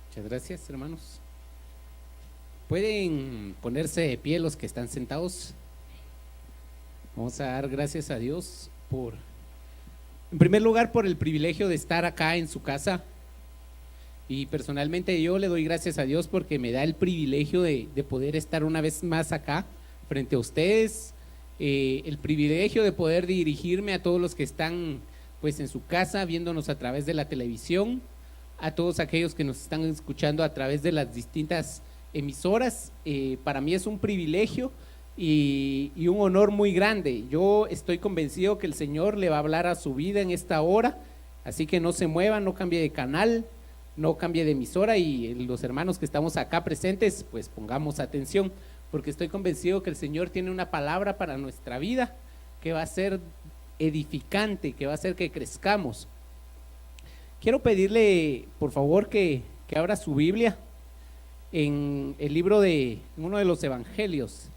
Muchas gracias, hermanos. Pueden ponerse de pie los que están sentados. Vamos a dar gracias a Dios en primer lugar, por el privilegio de estar acá en su casa. Y personalmente yo le doy gracias a Dios porque me da el privilegio de poder estar una vez más acá frente a ustedes, el privilegio de poder dirigirme a todos los que están pues en su casa viéndonos a través de la televisión, a todos aquellos que nos están escuchando a través de las distintas emisoras. Para mí es un privilegio y un honor muy grande. Yo estoy convencido que el Señor le va a hablar a su vida en esta hora, así que no se mueva, no cambie de canal, no cambie de emisora, y los hermanos que estamos acá presentes pues pongamos atención, porque estoy convencido que el Señor tiene una palabra para nuestra vida que va a ser edificante, que va a hacer que crezcamos. Quiero pedirle por favor que abra su Biblia en el libro de uno de los evangelios,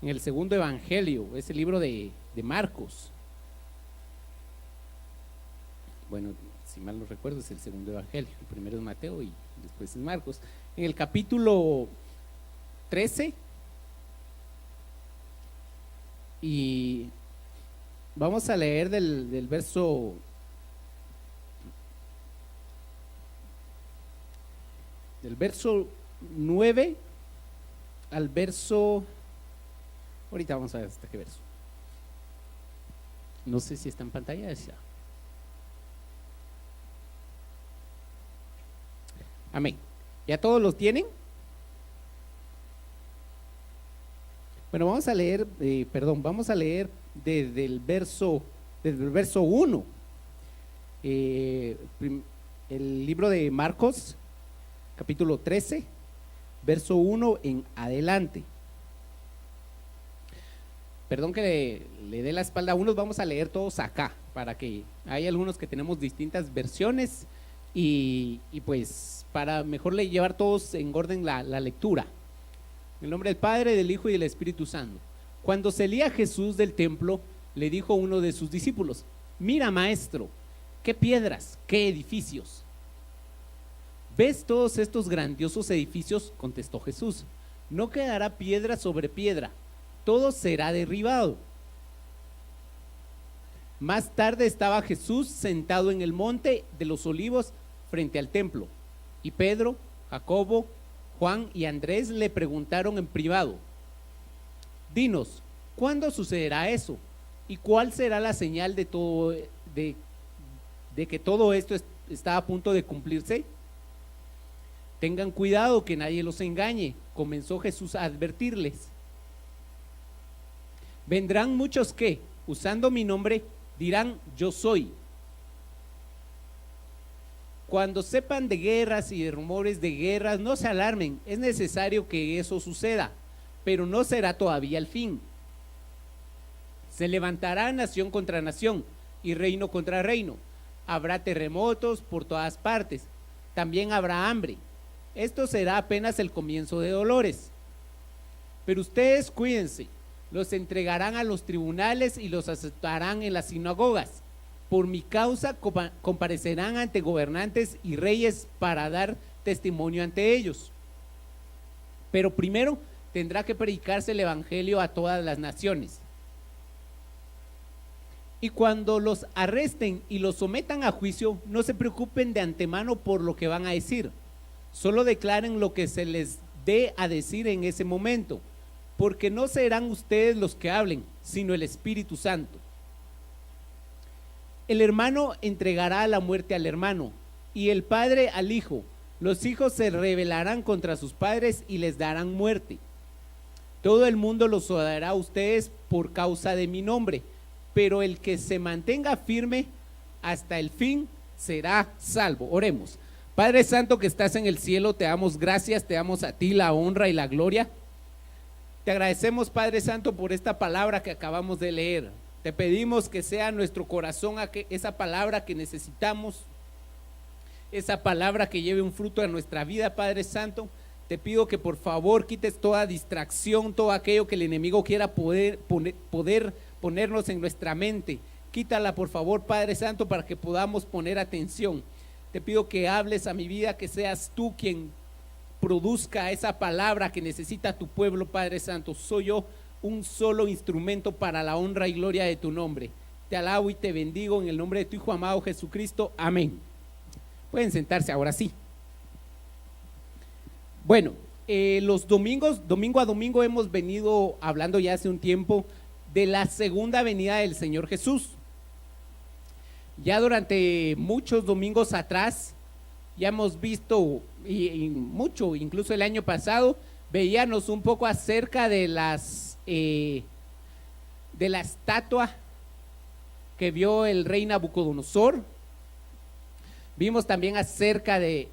en el segundo evangelio, es el libro de Marcos. Bueno, si mal no recuerdo es el segundo evangelio, el primero es Mateo y después es Marcos. En el capítulo 13, y vamos a leer del verso 9 al verso, ahorita vamos a ver hasta qué verso, no sé si está en pantalla ya. Amén. ¿Ya todos los tienen? Bueno, vamos a leer, vamos a leer desde el verso 1, el libro de Marcos, capítulo 13, verso 1 en adelante. Perdón que le dé la espalda a unos, vamos a leer todos acá, para que hay algunos que tenemos distintas versiones y pues para mejor llevar todos en orden la lectura. En el nombre del Padre, del Hijo y del Espíritu Santo. Cuando salía Jesús del templo, le dijo a uno de sus discípulos: mira, maestro, qué piedras, qué edificios. ¿Ves todos estos grandiosos edificios? Contestó Jesús. No quedará piedra sobre piedra, todo será derribado. Más tarde estaba Jesús sentado en el monte de los Olivos frente al templo, y Pedro, Jacobo, Juan y Andrés le preguntaron en privado: dinos, ¿cuándo sucederá eso? ¿Y cuál será la señal de que todo esto está a punto de cumplirse? Tengan cuidado que nadie los engañe, comenzó Jesús a advertirles. Vendrán muchos que, usando mi nombre, dirán: yo soy. Cuando sepan de guerras y de rumores de guerras, no se alarmen, es necesario que eso suceda, pero no será todavía el fin. Se levantará nación contra nación y reino contra reino. Habrá terremotos por todas partes, también habrá hambre. Esto será apenas el comienzo de dolores. Pero ustedes cuídense, los entregarán a los tribunales y los azotarán en las sinagogas. Por mi causa comparecerán ante gobernantes y reyes para dar testimonio ante ellos. Pero primero tendrá que predicarse el evangelio a todas las naciones. Y cuando los arresten y los sometan a juicio, no se preocupen de antemano por lo que van a decir. Solo declaren lo que se les dé a decir en ese momento, porque no serán ustedes los que hablen, sino el Espíritu Santo. El hermano entregará a la muerte al hermano, y el padre al hijo. Los hijos se rebelarán contra sus padres y les darán muerte. Todo el mundo los odiará a ustedes por causa de mi nombre, pero el que se mantenga firme hasta el fin será salvo. Oremos. Padre Santo que estás en el cielo, te damos gracias, te damos a ti la honra y la gloria. Te agradecemos, Padre Santo, por esta palabra que acabamos de leer. Te pedimos que sea nuestro corazón esa palabra que necesitamos, esa palabra que lleve un fruto a nuestra vida, Padre Santo. Te pido que por favor quites toda distracción, todo aquello que el enemigo quiera poder ponernos en nuestra mente. Quítala por favor, Padre Santo, para que podamos poner atención. te pido que hables a mi vida, que seas tú quien produzca esa palabra que necesita tu pueblo, Padre Santo. Soy yo un solo instrumento para la honra y gloria de tu nombre. Te alabo y te bendigo en el nombre de tu Hijo amado Jesucristo. Amén. Pueden sentarse ahora sí. Bueno, los domingos, domingo a domingo, hemos venido hablando ya hace un tiempo de la segunda venida del Señor Jesús. Ya durante muchos domingos atrás ya hemos visto y mucho, incluso el año pasado veíamos un poco acerca de la estatua que vio el rey Nabucodonosor. Vimos también acerca de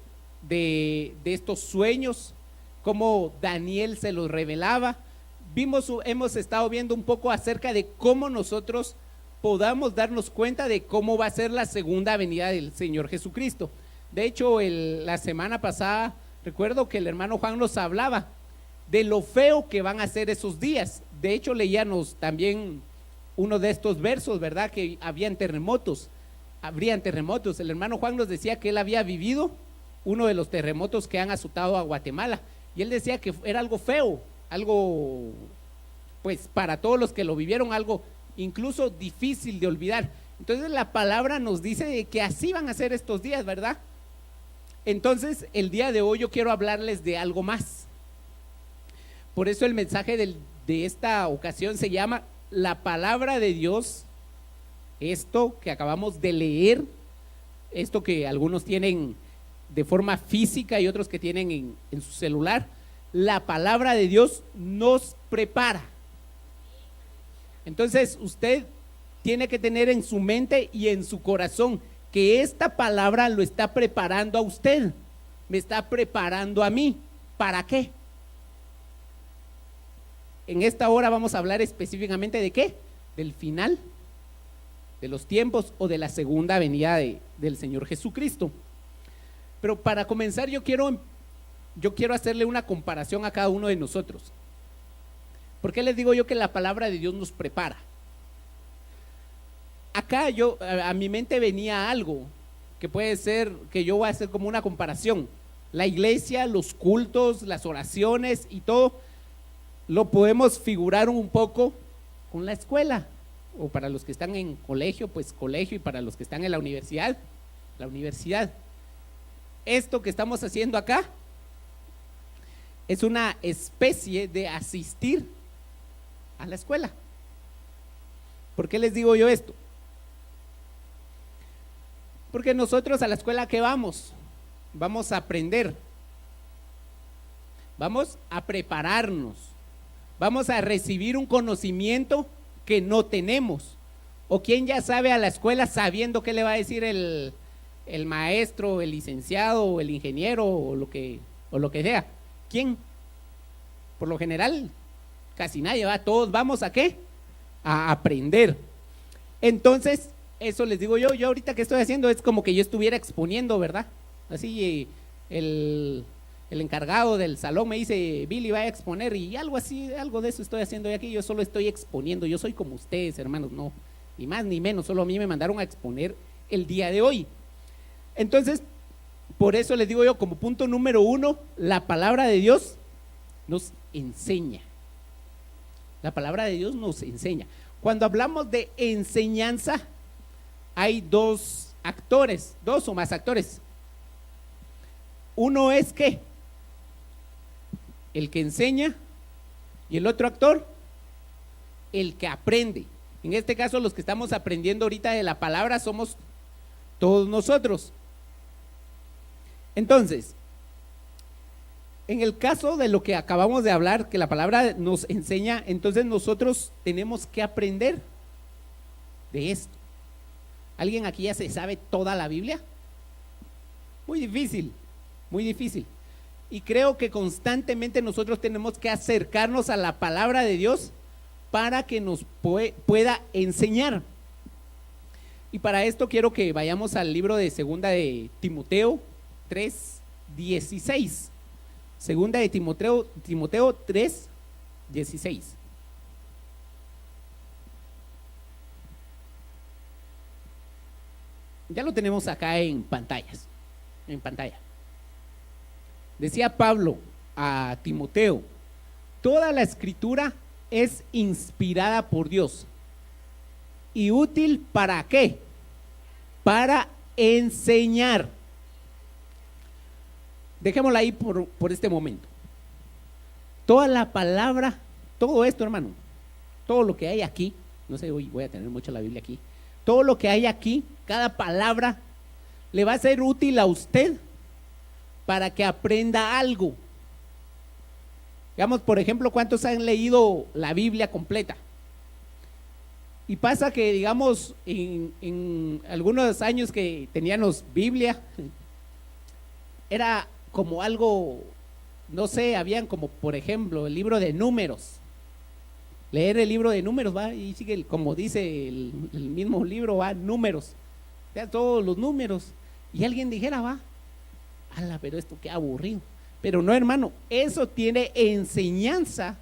estos sueños, cómo Daniel se los revelaba. Hemos estado viendo un poco acerca de cómo nosotros podamos darnos cuenta de cómo va a ser la segunda venida del Señor Jesucristo. De hecho, la semana pasada recuerdo que el hermano Juan nos hablaba de lo feo que van a ser esos días. De hecho, leíamos también uno de estos versos, ¿verdad? Que habrían terremotos. El hermano Juan nos decía que él había vivido uno de los terremotos que han azotado a Guatemala, y él decía que era algo feo, algo, pues para todos los que lo vivieron, algo incluso difícil de olvidar. Entonces la palabra nos dice que así van a ser estos días, ¿verdad? Entonces el día de hoy yo quiero hablarles de algo más. Por eso el mensaje de esta ocasión se llama la palabra de Dios. Esto que acabamos de leer, esto que algunos tienen de forma física y otros que tienen en su celular, la palabra de Dios nos prepara. Entonces usted tiene que tener en su mente y en su corazón que esta palabra lo está preparando a usted, me está preparando a mí. ¿Para qué? En esta hora vamos a hablar específicamente de ¿qué? Del final de los tiempos o de la segunda venida del Señor Jesucristo. Pero para comenzar yo quiero hacerle una comparación a cada uno de nosotros. ¿Por qué les digo yo que la palabra de Dios nos prepara? Acá a mi mente venía algo que puede ser, que yo voy a hacer como una comparación. La iglesia, los cultos, las oraciones y todo, lo podemos figurar un poco con la escuela. O para los que están en colegio, pues colegio, y para los que están en la universidad, la universidad. Esto que estamos haciendo acá es una especie de asistir a la escuela. ¿Por qué les digo yo esto? Porque nosotros a la escuela ¿qué vamos? Vamos a aprender, vamos a prepararnos, vamos a recibir un conocimiento que no tenemos. O quién ya sabe a la escuela sabiendo qué le va a decir el maestro, el licenciado, o el ingeniero, o lo que sea. ¿Quién? Por lo general, casi nadie va. Todos vamos ¿a qué? A aprender. Entonces, eso les digo yo ahorita que estoy haciendo es como que yo estuviera exponiendo, ¿verdad? Así el encargado del salón me dice, Billy, va a exponer, y algo así, algo de eso estoy haciendo aquí. Yo solo estoy exponiendo, yo soy como ustedes, hermanos, no, ni más ni menos, solo a mí me mandaron a exponer el día de hoy. Entonces, por eso les digo yo, como punto número 1, la palabra de Dios nos enseña. La palabra de Dios nos enseña. Cuando hablamos de enseñanza, hay dos o más actores. Uno es ¿qué? El que enseña, y el otro actor, el que aprende. En este caso, los que estamos aprendiendo ahorita de la palabra somos todos nosotros. Entonces, en el caso de lo que acabamos de hablar, que la palabra nos enseña, entonces nosotros tenemos que aprender de esto. ¿Alguien aquí ya se sabe toda la Biblia? Muy difícil, muy difícil. Y creo que constantemente nosotros tenemos que acercarnos a la palabra de Dios para que nos pueda enseñar. Y para esto quiero que vayamos al libro de Segunda de Timoteo 3:16. Segunda de Timoteo 3:16. Ya lo tenemos acá en pantallas. en pantalla. Decía Pablo a Timoteo: toda la escritura es inspirada por Dios y útil ¿para qué? Para enseñar. Dejémosla ahí por este momento. Toda la palabra, todo esto, hermano, todo lo que hay aquí, no sé, hoy voy a tener mucho la Biblia aquí, todo lo que hay aquí, cada palabra le va a ser útil a usted para que aprenda algo. Digamos, por ejemplo, ¿cuántos han leído la Biblia completa? Y pasa que, digamos, en algunos años que teníamos Biblia, era como algo, no sé, habían como, por ejemplo, el libro de Números. Leer el libro de Números, va, y sigue, como dice el mismo libro, va, números, o sea, todos los números. Y alguien dijera, va, ala, pero esto qué aburrido. Pero no, hermano, eso tiene enseñanza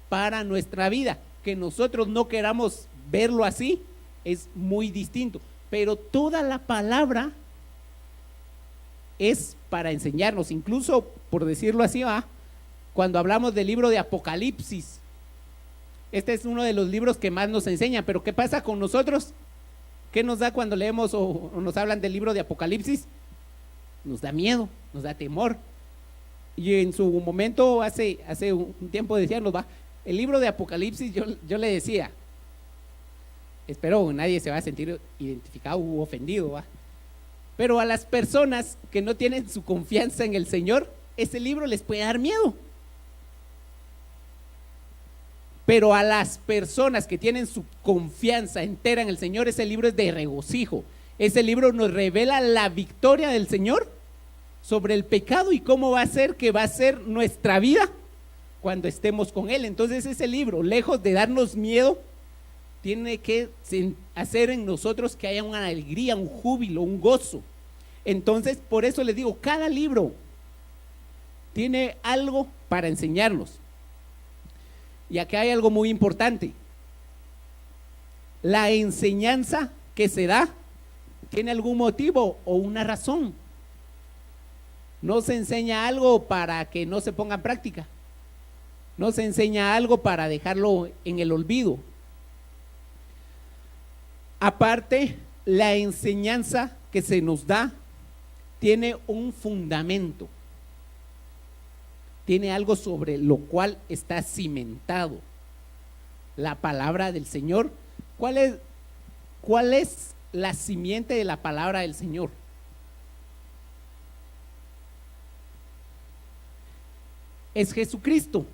para nuestra vida. Que nosotros no queramos verlo así es muy distinto, pero toda la palabra es para enseñarnos. Incluso, por decirlo así, cuando hablamos del libro de Apocalipsis, este es uno de los libros que más nos enseñan. Pero ¿qué pasa con nosotros? ¿Qué nos da cuando leemos o nos hablan del libro de Apocalipsis? Nos da miedo, nos da temor. Y en su momento, hace un tiempo decíamos, el libro de Apocalipsis, yo le decía, espero nadie se va a sentir identificado u ofendido, ¿va? Pero a las personas que no tienen su confianza en el Señor, ese libro les puede dar miedo. Pero a las personas que tienen su confianza entera en el Señor, ese libro es de regocijo. Ese libro nos revela la victoria del Señor sobre el pecado y cómo va a ser que va a ser nuestra vida cuando estemos con Él. Entonces ese libro, lejos de darnos miedo, tiene que hacer en nosotros que haya una alegría, un júbilo, un gozo. Entonces, por eso les digo, cada libro tiene algo para enseñarnos. Y acá hay algo muy importante. La enseñanza que se da tiene algún motivo o una razón. No se enseña algo para que no se ponga en práctica. No se enseña algo para dejarlo en el olvido. Aparte, la enseñanza que se nos da tiene un fundamento. Tiene algo sobre lo cual está cimentado. La palabra del Señor. ¿Cuál es la simiente de la palabra del Señor? Es Jesucristo.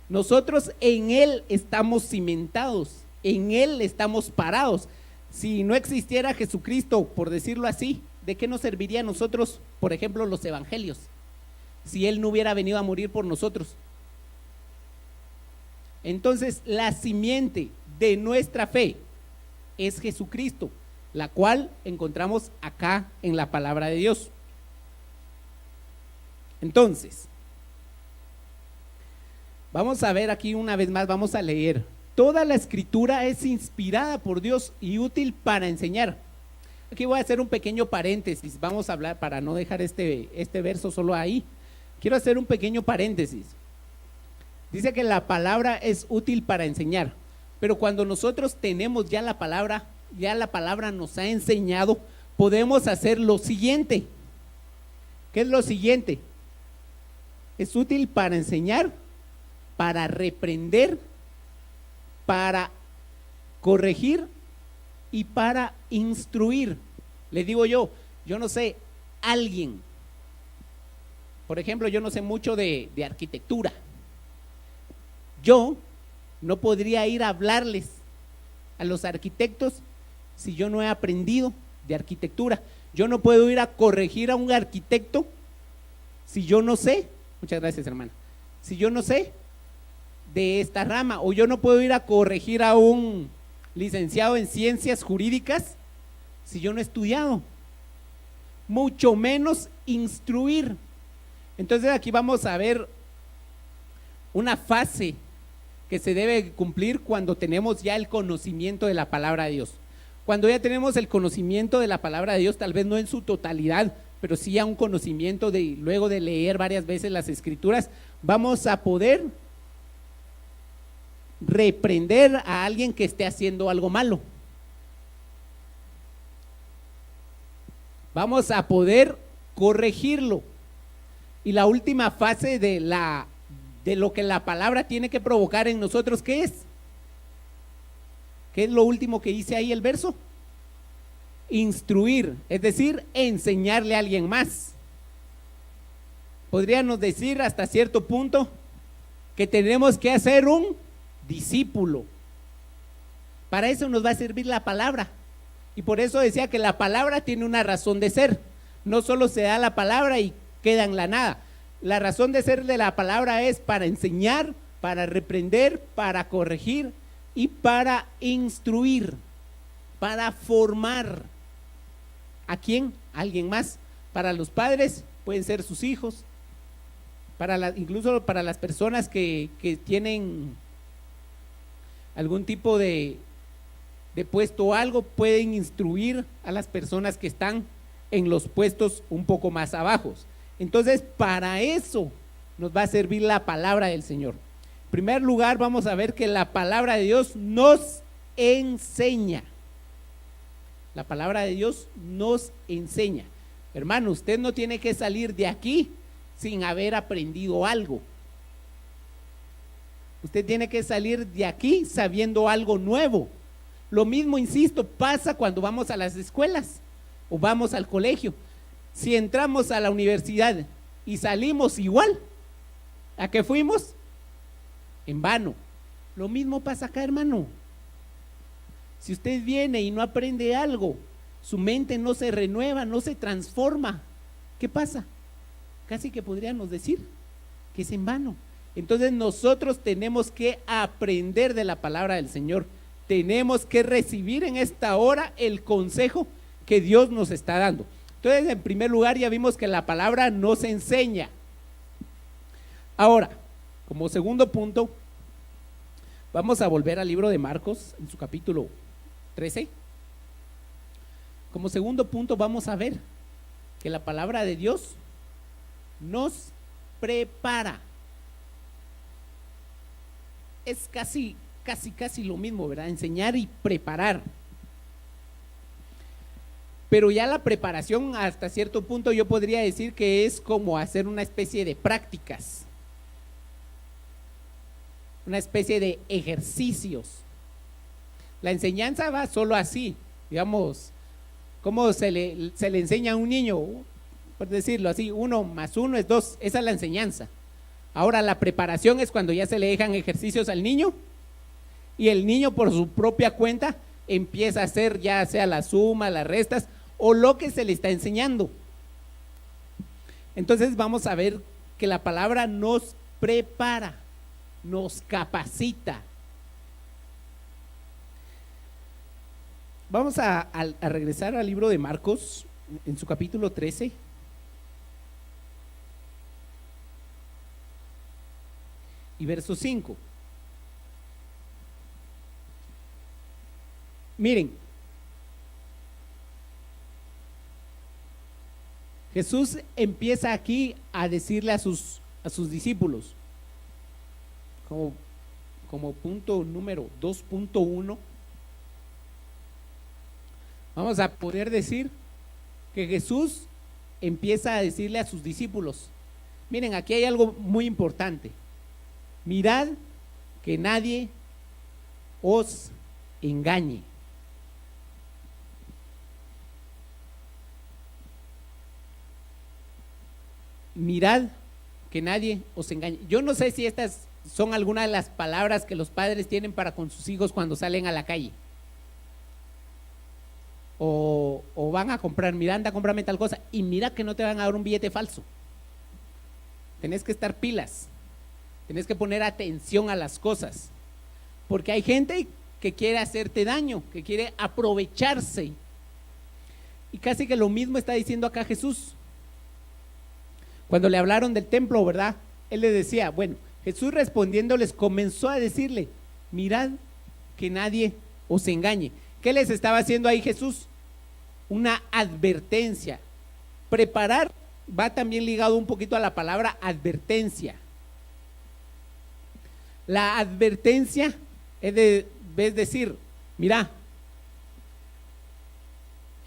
Nosotros en Él estamos cimentados, en Él estamos parados. Si no existiera Jesucristo, por decirlo así, ¿de qué nos serviría a nosotros, por ejemplo, los evangelios? Si Él no hubiera venido a morir por nosotros. Entonces, la simiente de nuestra fe es Jesucristo, la cual encontramos acá en la palabra de Dios. Entonces, vamos a ver aquí una vez más, vamos a leer. Toda la escritura es inspirada por Dios y útil para enseñar. Aquí voy a hacer un pequeño paréntesis, vamos a hablar para no dejar este verso solo ahí. Quiero hacer un pequeño paréntesis. Dice que la palabra es útil para enseñar, pero cuando nosotros tenemos ya la palabra nos ha enseñado, podemos hacer lo siguiente. ¿Qué es lo siguiente? Es útil para enseñar, para reprender, para corregir y para instruir. Le digo yo no sé, alguien, por ejemplo, yo no sé mucho de arquitectura. Yo no podría ir a hablarles a los arquitectos si yo no he aprendido de arquitectura. Yo no puedo ir a corregir a un arquitecto si yo no sé, muchas gracias hermana, si yo no sé de esta rama, o yo no puedo ir a corregir a un licenciado en ciencias jurídicas si yo no he estudiado, mucho menos instruir. Entonces aquí vamos a ver una fase que se debe cumplir cuando tenemos ya el conocimiento de la palabra de Dios. Cuando ya tenemos el conocimiento de la palabra de Dios, tal vez no en su totalidad, pero sí a un conocimiento de, luego de leer varias veces las escrituras, vamos a poder reprender a alguien que esté haciendo algo malo. Vamos a poder corregirlo. Y la última fase de lo que la palabra tiene que provocar en nosotros, ¿qué es? ¿Qué es lo último que dice ahí el verso? Instruir, es decir, enseñarle a alguien más. Podríamos decir hasta cierto punto que tenemos que hacer un discípulo. Para eso nos va a servir la palabra. Y por eso decía que la palabra tiene una razón de ser. No solo se da la palabra y queda en la nada. La razón de ser de la palabra es para enseñar, para reprender, para corregir y para instruir, para formar. ¿A quién? ¿A alguien más? Para los padres pueden ser sus hijos, incluso para las personas que tienen algún tipo de puesto o algo, pueden instruir a las personas que están en los puestos un poco más abajo. Entonces, para eso nos va a servir la palabra del Señor. En primer lugar, vamos a ver que la palabra de Dios nos enseña. La palabra de Dios nos enseña. Hermano, usted no tiene que salir de aquí sin haber aprendido algo. Usted tiene que salir de aquí sabiendo algo nuevo. Lo mismo, insisto, pasa cuando vamos a las escuelas o vamos al colegio. Si entramos a la universidad y salimos igual, ¿a qué fuimos? En vano. Lo mismo pasa acá, hermano. Si usted viene y no aprende algo, su mente no se renueva, no se transforma, ¿qué pasa? Casi que podríamos decir que es en vano. Entonces nosotros tenemos que aprender de la palabra del Señor. Tenemos que recibir en esta hora el consejo que Dios nos está dando. Entonces, en primer lugar, ya vimos que la palabra nos enseña. Ahora, como segundo punto, vamos a volver al libro de Marcos en su capítulo 13. Como segundo punto, vamos a ver que la palabra de Dios nos prepara. Es casi lo mismo, ¿verdad? Enseñar y preparar. Pero ya la preparación, hasta cierto punto, yo podría decir que es como hacer una especie de prácticas, una especie de ejercicios. La enseñanza va solo así, digamos, ¿cómo se le enseña a un niño? Por decirlo así, 1 más 1 es 2, esa es la enseñanza. Ahora la preparación es cuando ya se le dejan ejercicios al niño y el niño por su propia cuenta empieza a hacer ya sea la suma, las restas o lo que se le está enseñando. Entonces vamos a ver que la palabra nos prepara, nos capacita. Vamos a regresar al libro de Marcos en su capítulo 13. Y verso 5. Miren, Jesús empieza aquí a decirle a sus discípulos, como punto número 2.1, vamos a poder decir que Jesús empieza a decirle a sus discípulos, miren, aquí hay algo muy importante. Mirad que nadie os engañe. Mirad que nadie os engañe. Yo no sé si estas son algunas de las palabras que los padres tienen para con sus hijos cuando salen a la calle. O van a comprar, mira, anda, cómprame tal cosa. Y mira que no te van a dar un billete falso. Tenés que estar pilas. Tienes que poner atención a las cosas, porque hay gente que quiere hacerte daño, que quiere aprovecharse. Y casi que lo mismo está diciendo acá Jesús. Cuando le hablaron del templo, ¿verdad? Él le decía, bueno, Jesús respondiéndoles comenzó a decirle, mirad que nadie os engañe. ¿Qué les estaba haciendo ahí Jesús? Una advertencia Preparar va también ligado un poquito a la palabra advertencia. La advertencia es decir, mira,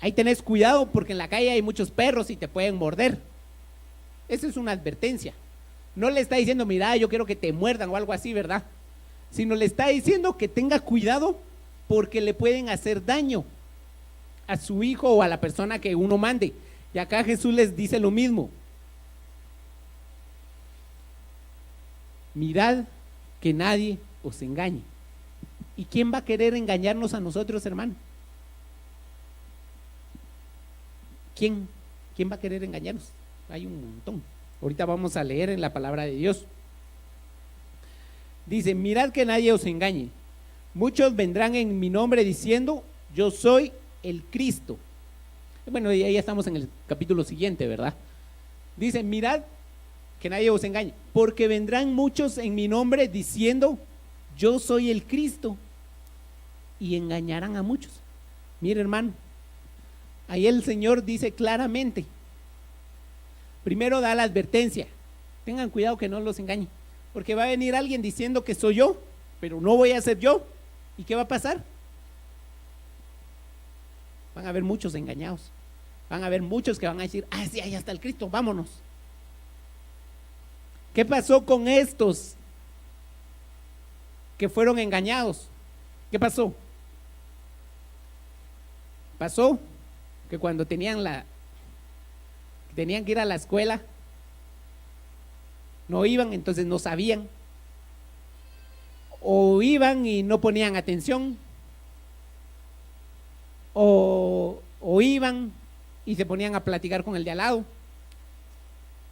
ahí tenés cuidado porque en la calle hay muchos perros y te pueden morder. Esa es una advertencia. No le está diciendo, mira, yo quiero que te muerdan o algo así, ¿verdad? Sino le está diciendo que tenga cuidado porque le pueden hacer daño a su hijo o a la persona que uno mande. Y acá Jesús les dice lo mismo. Mirad que nadie os engañe. ¿Y quién va a querer engañarnos a nosotros, hermano? ¿Quién va a querer engañarnos? Hay un montón. Ahorita vamos a leer en la palabra de Dios. Dice, mirad que nadie os engañe. Muchos vendrán en mi nombre diciendo, yo soy el Cristo. Bueno, y ahí ya estamos en el capítulo siguiente, ¿verdad? Dice, mirad que nadie os engañe, porque vendrán muchos en mi nombre diciendo, yo soy el Cristo, y engañarán a muchos. Mire, hermano, ahí el Señor dice claramente, primero da la advertencia, tengan cuidado que no los engañe, porque va a venir alguien diciendo que soy yo, pero no voy a ser yo. ¿Y qué va a pasar? Van a haber muchos engañados, van a haber muchos que van a decir, ah, sí, ahí está el Cristo, vámonos. ¿Qué pasó con estos que fueron engañados? ¿Qué pasó? Pasó que cuando tenían que ir a la escuela, no iban, entonces no sabían, o iban y no ponían atención, o iban y se ponían a platicar con el de al lado.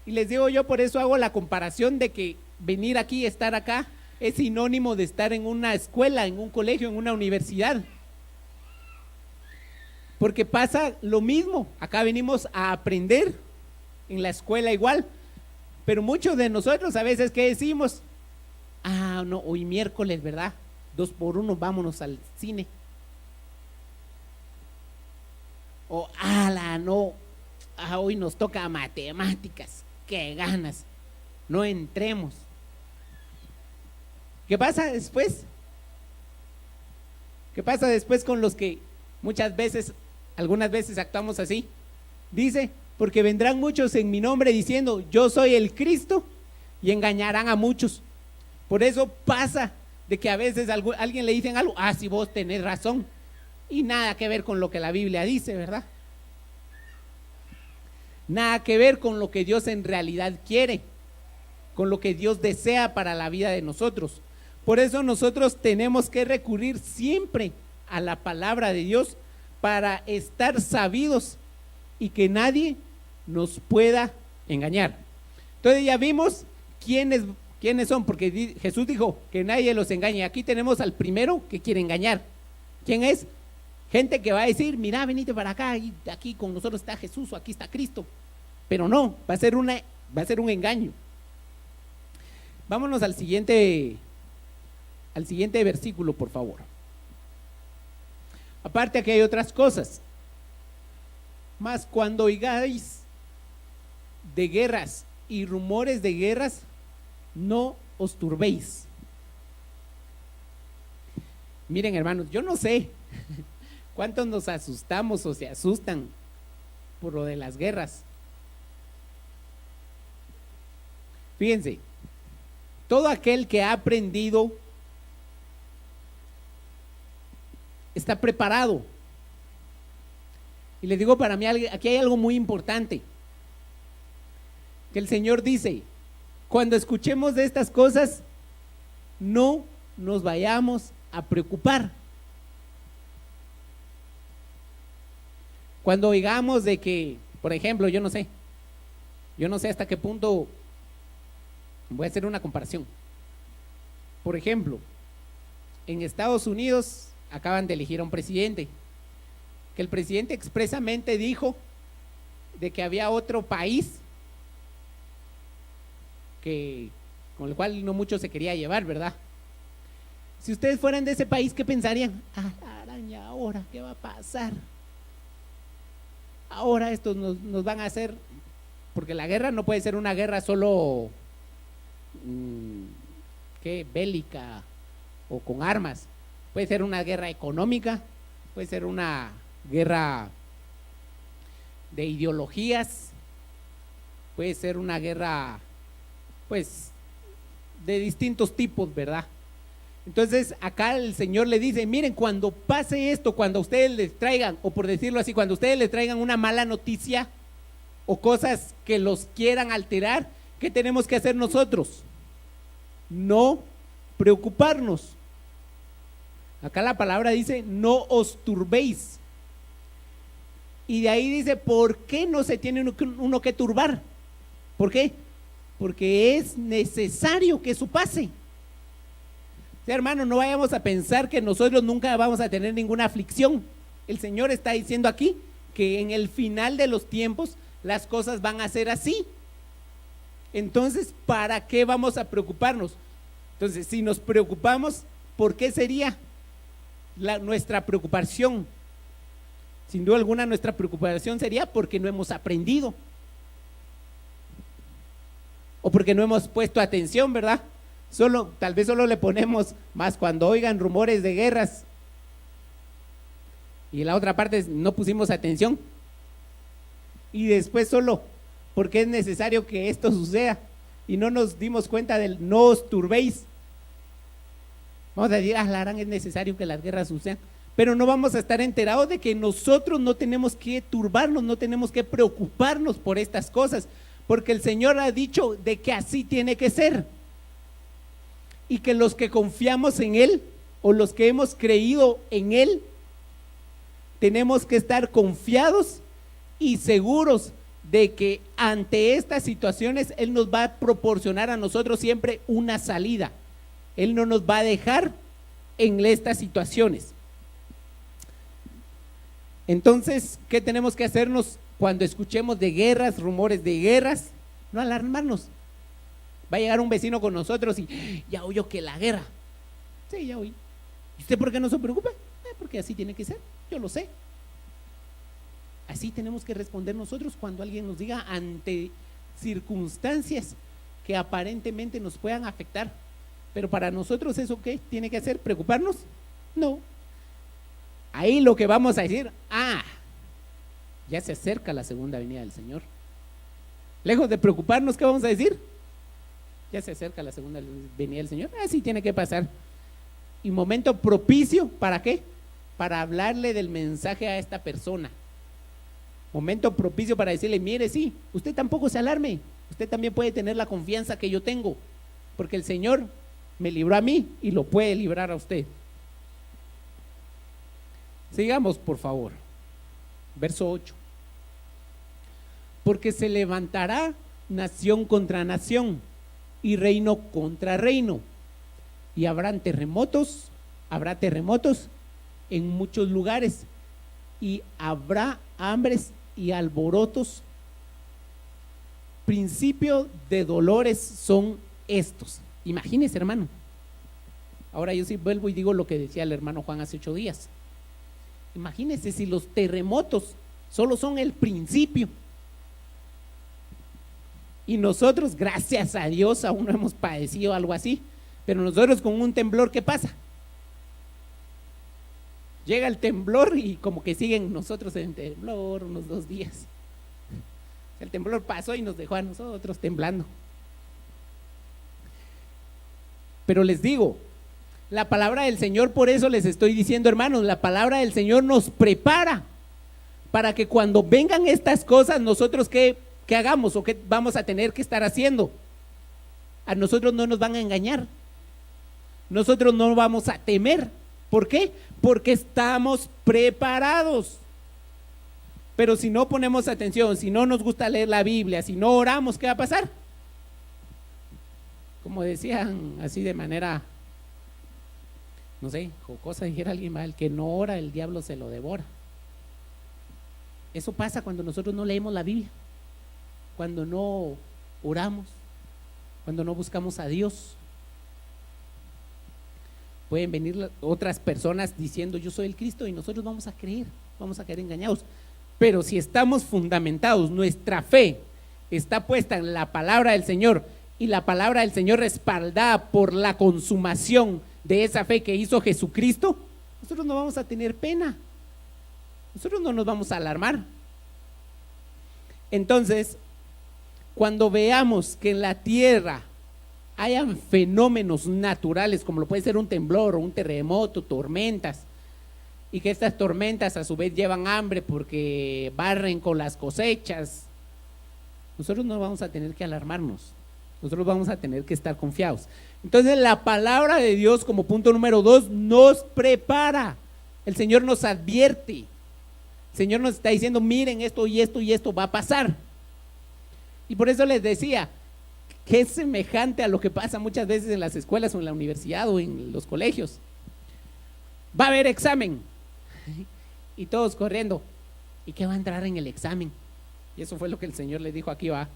Y les digo yo, por eso hago la comparación de que venir aquí, estar acá, es sinónimo de estar en una escuela, en un colegio, en una universidad. Porque pasa lo mismo, acá venimos a aprender, en la escuela igual, pero muchos de nosotros a veces, ¿qué decimos? Ah, no, hoy miércoles, ¿verdad? 2 por 1, vámonos al cine. O, no, hoy nos toca matemáticas, qué ganas, no entremos. ¿Qué pasa después? ¿Qué pasa después con los que muchas veces, algunas veces actuamos así? Dice, porque vendrán muchos en mi nombre diciendo, yo soy el Cristo, y engañarán a muchos. Por eso pasa de que a veces alguien le dicen algo, sí, vos tenés razón, y nada que ver con lo que la Biblia dice, ¿verdad? Nada que ver con lo que Dios en realidad quiere, con lo que Dios desea para la vida de nosotros. Por eso nosotros tenemos que recurrir siempre a la palabra de Dios para estar sabidos y que nadie nos pueda engañar. Entonces ya vimos quiénes son, porque Jesús dijo que nadie los engañe. Aquí tenemos al primero que quiere engañar. ¿Quién es? Gente que va a decir, mira, venite para acá, y aquí con nosotros está Jesús o aquí está Cristo. Pero no, va a ser un engaño. Vámonos al siguiente versículo, por favor. Aparte, aquí hay otras cosas. Mas cuando oigáis de guerras y rumores de guerras, no os turbéis. Miren, hermanos, yo no sé cuántos nos asustamos o se asustan por lo de las guerras. Fíjense, todo aquel que ha aprendido está preparado. Y les digo, para mí aquí hay algo muy importante, que el Señor dice, cuando escuchemos de estas cosas, no nos vayamos a preocupar. Cuando oigamos de que, por ejemplo, yo no sé hasta qué punto, voy a hacer una comparación. Por ejemplo, en Estados Unidos acaban de elegir a un presidente, que el presidente expresamente dijo de que había otro país con el cual no mucho se quería llevar, ¿verdad? Si ustedes fueran de ese país, ¿qué pensarían? La araña, ahora, ¿qué va a pasar? ahora estos nos van a hacer, porque la guerra no puede ser una guerra solo bélica o con armas, puede ser una guerra económica, puede ser una guerra de ideologías, puede ser una guerra pues de distintos tipos, ¿verdad? Entonces acá el Señor le dice, miren, cuando pase esto, cuando ustedes les traigan, o por decirlo así, cuando ustedes les traigan una mala noticia o cosas que los quieran alterar, ¿qué tenemos que hacer nosotros? No preocuparnos. Acá la palabra dice, no os turbéis. Y de ahí dice, ¿por qué no se tiene uno que turbar? ¿Por qué? Porque es necesario que eso pase. Sí, hermano, no vayamos a pensar que nosotros nunca vamos a tener ninguna aflicción. El Señor está diciendo aquí que en el final de los tiempos las cosas van a ser así. Entonces, ¿para qué vamos a preocuparnos? Entonces, si nos preocupamos, ¿por qué sería nuestra preocupación? Sin duda alguna, nuestra preocupación sería porque no hemos aprendido o porque no hemos puesto atención, ¿verdad? Tal vez solo le ponemos más cuando oigan rumores de guerras, y la otra parte es no pusimos atención, y después solo porque es necesario que esto suceda y no nos dimos cuenta del no os turbéis. Vamos a decir, la gran es necesario que las guerras sucedan, pero no vamos a estar enterados de que nosotros no tenemos que turbarnos, no tenemos que preocuparnos por estas cosas, porque el Señor ha dicho de que así tiene que ser, y que los que confiamos en Él o los que hemos creído en Él tenemos que estar confiados y seguros de que ante estas situaciones Él nos va a proporcionar a nosotros siempre una salida. Él no nos va a dejar en estas situaciones. Entonces, ¿qué tenemos que hacernos cuando escuchemos de guerras, rumores de guerras? No alarmarnos. Va a llegar un vecino con nosotros y ya oyó que la guerra. Sí, ya oí. ¿Y usted por qué no se preocupa? Porque así tiene que ser, yo lo sé. Así tenemos que responder nosotros cuando alguien nos diga ante circunstancias que aparentemente nos puedan afectar. Pero para nosotros, ¿eso qué tiene que hacer? ¿Preocuparnos? No. Ahí lo que vamos a decir, ya se acerca la segunda venida del Señor. Lejos de preocuparnos, ¿qué vamos a decir? Ya se acerca la segunda venida del Señor, así tiene que pasar. Y momento propicio, ¿para qué? Para hablarle del mensaje a esta persona. Momento propicio para decirle, mire, sí, usted tampoco se alarme, usted también puede tener la confianza que yo tengo, porque el Señor me libró a mí y lo puede librar a usted. Sigamos, por favor. Verso 8. Porque se levantará nación contra nación y reino contra reino, y habrá terremotos en muchos lugares, y habrá hambres y alborotos. Principio de dolores son estos. Imagínese, hermano. Ahora yo sí vuelvo y digo lo que decía el hermano Juan hace 8 días. Imagínese si los terremotos solo son el principio. Y nosotros, gracias a Dios, aún no hemos padecido algo así. Pero nosotros con un temblor, ¿qué pasa? Llega el temblor y como que siguen nosotros en temblor unos 2 días. El temblor pasó y nos dejó a nosotros temblando. Pero les digo, la palabra del Señor, por eso les estoy diciendo, hermanos, la palabra del Señor nos prepara para que cuando vengan estas cosas, nosotros ¿qué hagamos o qué vamos a tener que estar haciendo? A nosotros no nos van a engañar, nosotros no vamos a temer. ¿Por qué? Porque estamos preparados. Pero si no ponemos atención, si no nos gusta leer la Biblia, si no oramos, ¿qué va a pasar? Como decían así de manera, no sé, jocosa, dijera alguien, el que no ora, el diablo se lo devora. Eso pasa cuando nosotros no leemos la Biblia, cuando no oramos, cuando no buscamos a Dios. Pueden venir otras personas diciendo yo soy el Cristo y nosotros vamos a creer engañados. Pero si estamos fundamentados, nuestra fe está puesta en la palabra del Señor y la palabra del Señor respaldada por la consumación de esa fe que hizo Jesucristo, nosotros no vamos a tener pena, nosotros no nos vamos a alarmar. Entonces, cuando veamos que en la tierra hayan fenómenos naturales, como lo puede ser un temblor o un terremoto, tormentas, y que estas tormentas a su vez llevan hambre porque barren con las cosechas, nosotros no vamos a tener que alarmarnos, nosotros vamos a tener que estar confiados. Entonces la palabra de Dios, como punto número 2, nos prepara. El Señor nos advierte, el Señor nos está diciendo, miren, esto y esto y esto va a pasar. Y por eso les decía que es semejante a lo que pasa muchas veces en las escuelas o en la universidad o en los colegios. Va a haber examen y todos corriendo. ¿Y qué va a entrar en el examen? Y eso fue lo que el Señor le dijo aquí, va.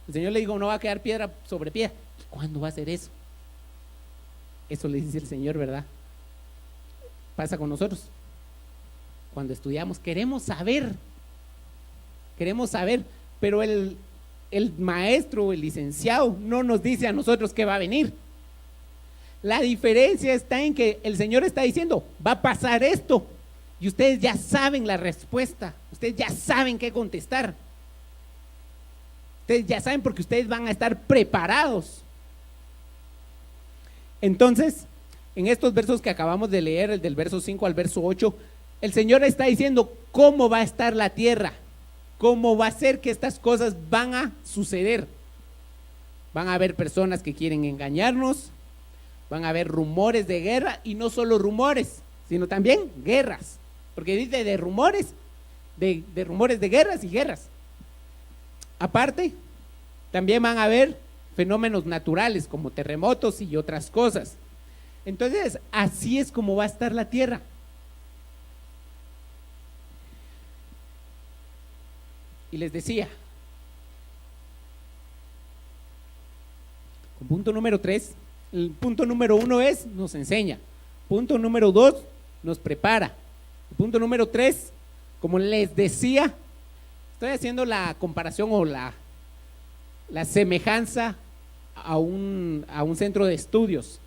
El Señor le dijo, no va a quedar piedra sobre piedra. ¿Cuándo va a ser eso? Eso le dice el Señor, ¿verdad? Pasa con nosotros. Cuando estudiamos queremos saber, pero el maestro, el licenciado, no nos dice a nosotros qué va a venir. La diferencia está en que el Señor está diciendo, va a pasar esto, y ustedes ya saben la respuesta, ustedes ya saben qué contestar, ustedes ya saben porque ustedes van a estar preparados. Entonces, en estos versos que acabamos de leer, el del verso 5 al verso 8, el Señor está diciendo cómo va a estar la tierra, cómo va a ser que estas cosas van a suceder. Van a haber personas que quieren engañarnos, van a haber rumores de guerra, y no solo rumores, sino también guerras, porque dice de rumores, de rumores de guerras y guerras. Aparte, también van a haber fenómenos naturales como terremotos y otras cosas. Entonces, así es como va a estar la tierra. Y les decía, con punto número 3, el punto número 1 es, nos enseña. Punto número 2, nos prepara. El punto número 3, como les decía, estoy haciendo la comparación o la semejanza a un centro de estudios.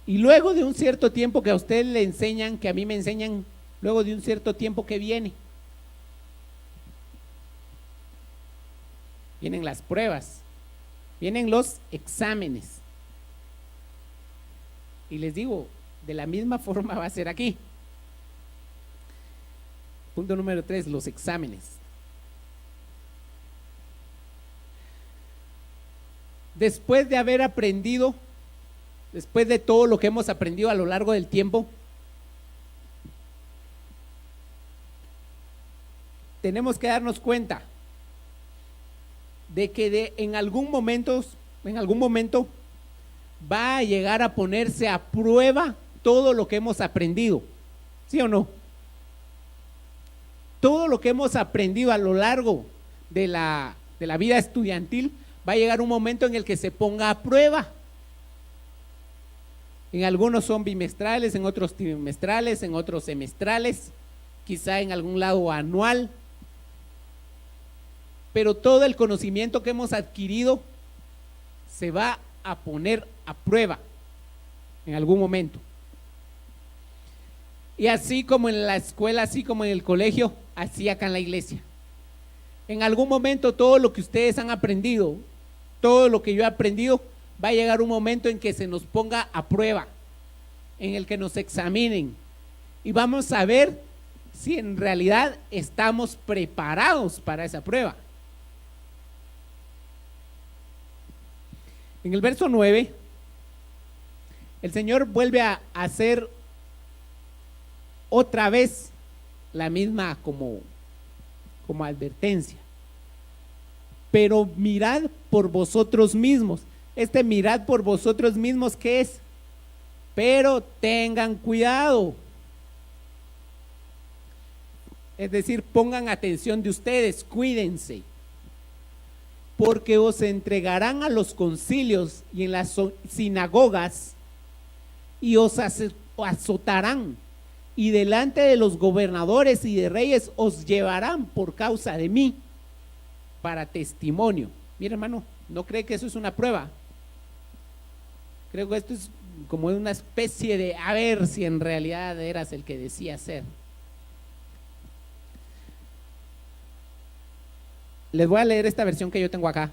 Y luego de un cierto tiempo que a ustedes le enseñan, que a mí me enseñan, luego de un cierto tiempo que vienen las pruebas, vienen los exámenes. Y les digo, de la misma forma va a ser aquí. Punto número 3, los exámenes. Después de haber aprendido, después de todo lo que hemos aprendido a lo largo del tiempo, tenemos que darnos cuenta de que en algún momento va a llegar a ponerse a prueba todo lo que hemos aprendido, ¿sí o no? Todo lo que hemos aprendido a lo largo de la vida estudiantil va a llegar un momento en el que se ponga a prueba. En algunos son bimestrales, en otros trimestrales, en otros semestrales, quizá en algún lado anual. Pero todo el conocimiento que hemos adquirido se va a poner a prueba en algún momento. Y así como en la escuela, así como en el colegio, así acá en la iglesia. En algún momento todo lo que ustedes han aprendido, todo lo que yo he aprendido, va a llegar un momento en que se nos ponga a prueba, en el que nos examinen y vamos a ver si en realidad estamos preparados para esa prueba. En el verso 9, el Señor vuelve a hacer otra vez la misma como advertencia. Pero mirad por vosotros mismos. Este mirad por vosotros mismos, ¿qué es? Pero tengan cuidado. Es decir, pongan atención de ustedes, cuídense. Porque os entregarán a los concilios y en las sinagogas y os azotarán y delante de los gobernadores y de reyes os llevarán por causa de mí para testimonio. Mira, hermano, ¿no cree que eso es una prueba? Creo que esto es como una especie de a ver si en realidad eras el que decía ser. Les voy a leer esta versión que yo tengo acá.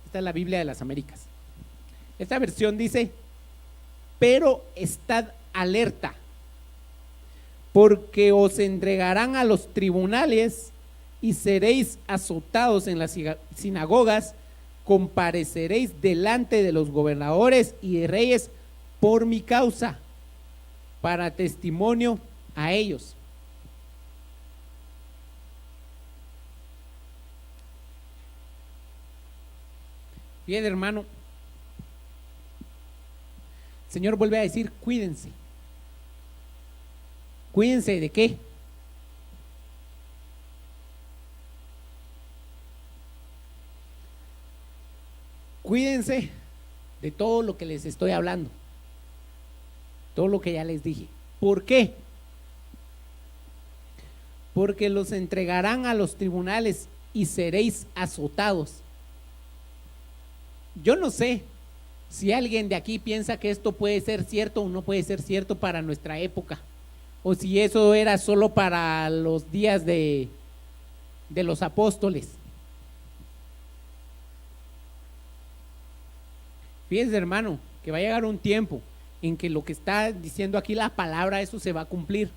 Esta es la Biblia de las Américas. Esta versión dice: pero estad alerta, porque os entregarán a los tribunales y seréis azotados en las sinagogas, compareceréis delante de los gobernadores y de reyes por mi causa, para testimonio a ellos. Bien, hermano, el Señor vuelve a decir: cuídense. ¿Cuídense de qué? Cuídense de todo lo que les estoy hablando, todo lo que ya les dije. ¿Por qué? Porque los entregarán a los tribunales y seréis azotados. Yo no sé si alguien de aquí piensa que esto puede ser cierto o no puede ser cierto para nuestra época, o si eso era solo para los días de los apóstoles. Fíjense, hermano, que va a llegar un tiempo en que lo que está diciendo aquí la palabra, eso se va a cumplir.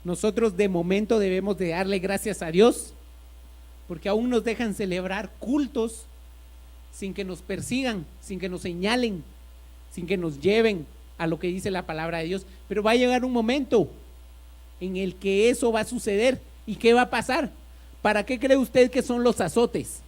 Nosotros de momento debemos de darle gracias a Dios, porque aún nos dejan celebrar cultos sin que nos persigan, sin que nos señalen, sin que nos lleven a lo que dice la palabra de Dios. Pero va a llegar un momento en el que eso va a suceder. ¿Y qué va a pasar? ¿Para qué cree usted que son los azotes?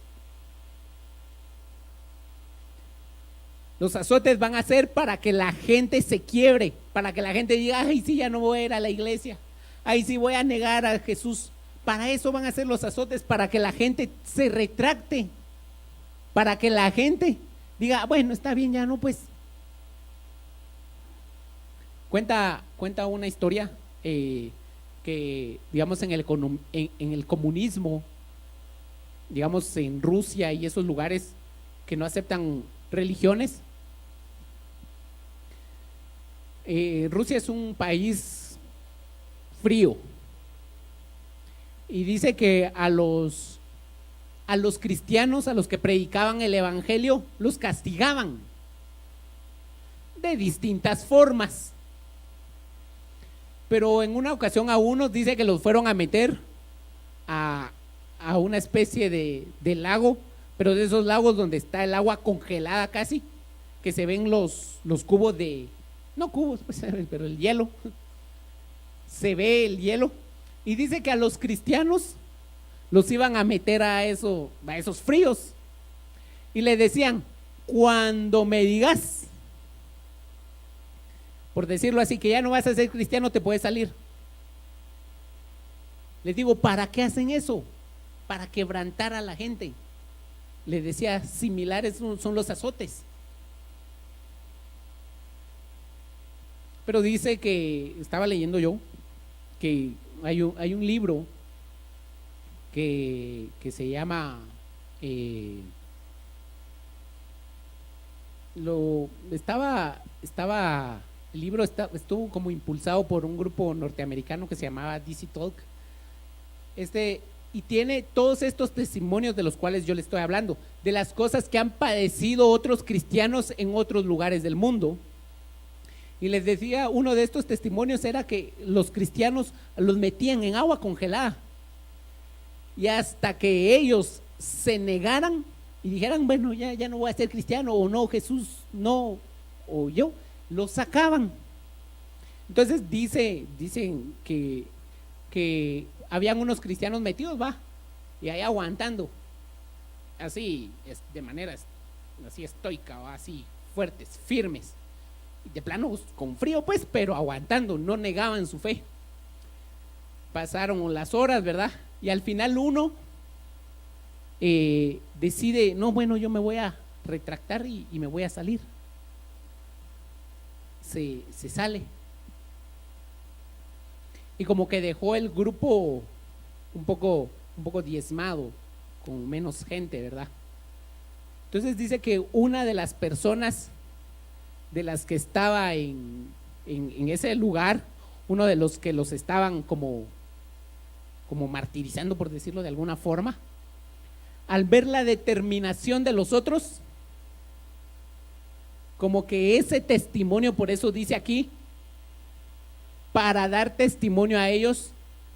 Los azotes van a ser para que la gente se quiebre, para que la gente diga: ay, sí, ya no voy a ir a la iglesia, ay, sí, voy a negar a Jesús. Para eso van a ser los azotes, para que la gente se retracte, para que la gente diga: bueno, está bien, ya no, pues. Cuenta una historia que, digamos, en el comunismo, digamos, en Rusia y esos lugares que no aceptan religiones. Rusia es un país frío, y dice que a los cristianos, a los que predicaban el evangelio, los castigaban de distintas formas. Pero en una ocasión a unos dice que los fueron a meter a una especie de lago, pero de esos lagos donde está el agua congelada casi, que se ven los cubos no cubos, pues, pero el hielo, se ve el hielo. Y dice que a los cristianos los iban a meter a esos fríos, y le decían: cuando me digas, por decirlo así, que ya no vas a ser cristiano, te puedes salir. Les digo: ¿para qué hacen eso? Para quebrantar a la gente. Les decía: similares son los azotes. Pero dice que, estaba leyendo yo, que hay un libro que se llama el libro estuvo como impulsado por un grupo norteamericano que se llamaba DC Talk, y tiene todos estos testimonios de los cuales yo le estoy hablando, de las cosas que han padecido otros cristianos en otros lugares del mundo. Y les decía, uno de estos testimonios era que los cristianos los metían en agua congelada, y hasta que ellos se negaran y dijeran: bueno, ya no voy a ser cristiano, o no, Jesús no, o yo, los sacaban. Entonces dicen que habían unos cristianos metidos, y ahí aguantando, así, de manera así estoica, o así, fuertes, firmes, de plano con frío, pues, pero aguantando, no negaban su fe. Pasaron las horas, ¿verdad? Y al final uno decide: no, bueno, yo me voy a retractar y me voy a salir. se sale. Y como que dejó el grupo un poco diezmado, con menos gente, ¿verdad? Entonces dice que una de las personas de las que estaba en ese lugar, uno de los que los estaban como martirizando, por decirlo de alguna forma, al ver la determinación de los otros, como que ese testimonio, por eso dice aquí, para dar testimonio a ellos,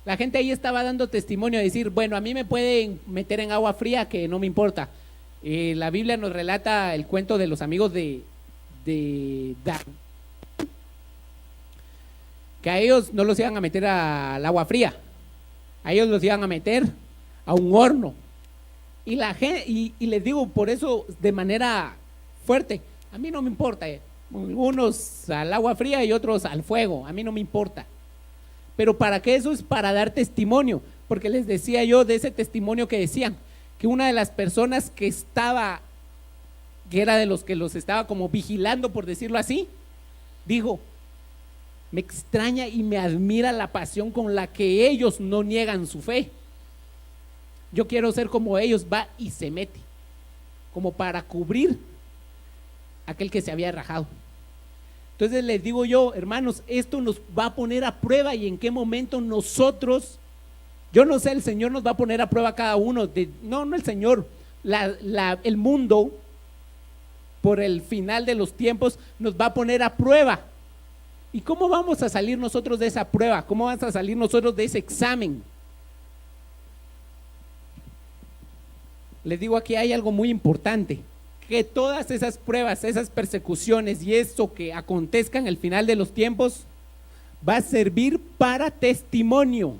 la gente ahí estaba dando testimonio, de decir, bueno, a mí me pueden meter en agua fría, que no me importa. La Biblia nos relata el cuento de los amigos de que a ellos no los iban a meter al agua fría, a ellos los iban a meter a un horno. Y la gente, y les digo por eso de manera fuerte, a mí no me importa, unos al agua fría y otros al fuego, a mí no me importa. Pero ¿para qué? Eso es para dar testimonio, porque les decía yo de ese testimonio que decían, que una de las personas que era de los que los estaba como vigilando, por decirlo así, dijo, me extraña y me admira la pasión con la que ellos no niegan su fe. Yo quiero ser como ellos, va y se mete, como para cubrir aquel que se había rajado. Entonces les digo yo, hermanos, esto nos va a poner a prueba, y en qué momento nosotros, yo no sé, el Señor nos va a poner a prueba a cada uno, no el Señor, el mundo, por el final de los tiempos, nos va a poner a prueba. ¿Y cómo vamos a salir nosotros de esa prueba? ¿Cómo vamos a salir nosotros de ese examen? Les digo, aquí hay algo muy importante, que todas esas pruebas, esas persecuciones y eso que acontezca en el final de los tiempos va a servir para testimonio,